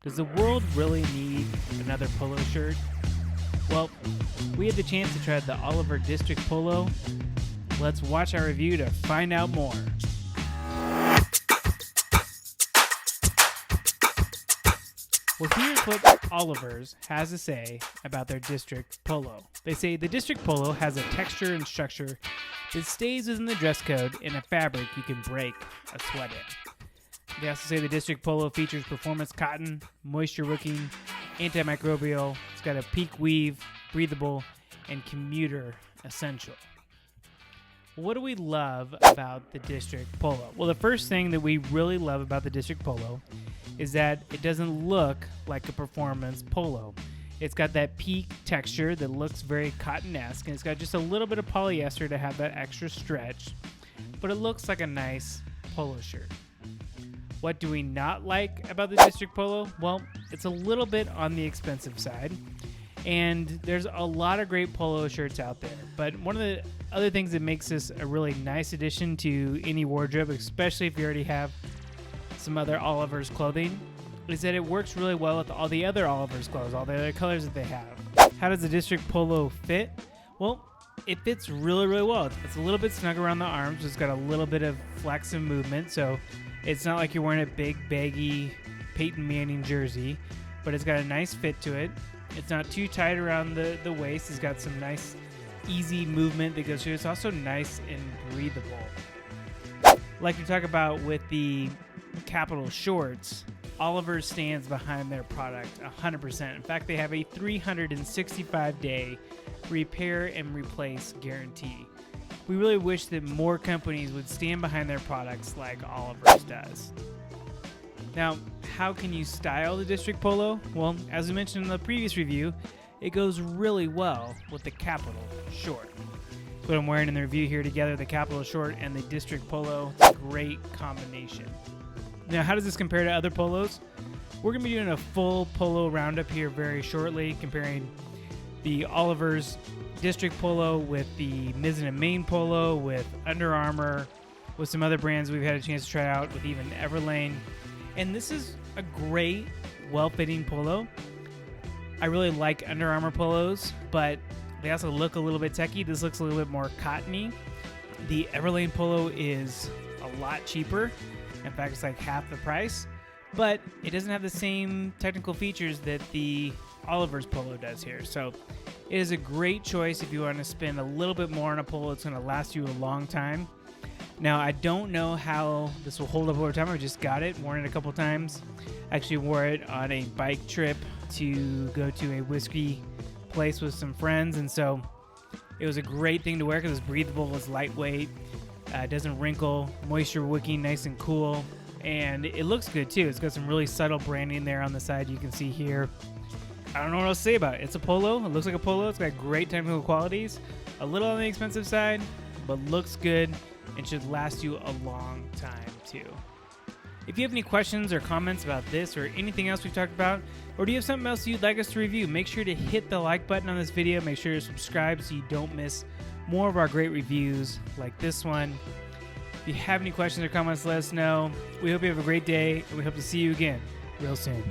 Does the world really need another polo shirt? Well, we had the chance to try the Oliver District Polo. Let's watch our review to find out more. Well, here's what Oliver's has to say about their District Polo. They say the District Polo has a texture and structure that stays within the dress code in a fabric you can break a sweat in. They also say the District Polo features performance cotton, moisture wicking, antimicrobial. It's got a peak weave, breathable, and commuter essential. What do we love about the District Polo? Well, the first thing that we really love about the District Polo is that it doesn't look like a performance polo. It's got that peak texture that looks very cotton-esque, and it's got just a little bit of polyester to have that extra stretch, but it looks like a nice polo shirt. What do we not like about the District Polo? Well, it's a little bit on the expensive side, and there's a lot of great polo shirts out there. But one of the other things that makes this a really nice addition to any wardrobe, especially if you already have some other Oliver's clothing, is that it works really well with all the other Oliver's clothes, all the other colors that they have. How does the District Polo fit? Well, it fits really, really well. It's a little bit snug around the arms. It's got a little bit of flex and movement, so it's not like you're wearing a big, baggy Peyton Manning jersey, but it's got a nice fit to it. It's not too tight around the waist. It's got some nice, easy movement that goes through. It's also nice and breathable. Like to talk about with the Capital shorts, Oliver stands behind their product 100%. In fact, they have a 365-day repair and replace guarantee. We really wish that more companies would stand behind their products like Oliver's does. Now, how can you style the District Polo? Well, as we mentioned in the previous review, it goes really well with the Capital short. That's what I'm wearing in the review here together, the Capital short and the District Polo. It's a great combination. Now, how does this compare to other polos? We're going to be doing a full polo roundup here very shortly, comparing the Oliver's District Polo with the Mizzen & Main Polo, with Under Armour, with some other brands we've had a chance to try out, with even Everlane. And this is a great, well-fitting polo. I really like Under Armour polos, but they also look a little bit techy. This looks a little bit more cottony. The Everlane polo is a lot cheaper. In fact, it's like half the price, but it doesn't have the same technical features that the Oliver's polo does here. So it is a great choice if you want to spend a little bit more on a polo. It's going to last you a long time. Now, I don't know how this will hold up over time. I just got it, worn it a couple times. I actually wore it on a bike trip to go to a whiskey place with some friends, and so it was a great thing to wear because it's breathable, it's lightweight, doesn't wrinkle, moisture wicking, nice and cool, and it looks good too. It's got some really subtle branding there on the side you can see here. I don't know what else to say about it. It's a polo. It looks like a polo. It's got great technical qualities. A little on the expensive side, but looks good and should last you a long time too. If you have any questions or comments about this or anything else we've talked about, or do you have something else you'd like us to review, make sure to hit the like button on this video. Make sure to subscribe so you don't miss more of our great reviews like this one. If you have any questions or comments, let us know. We hope you have a great day, and we hope to see you again real soon.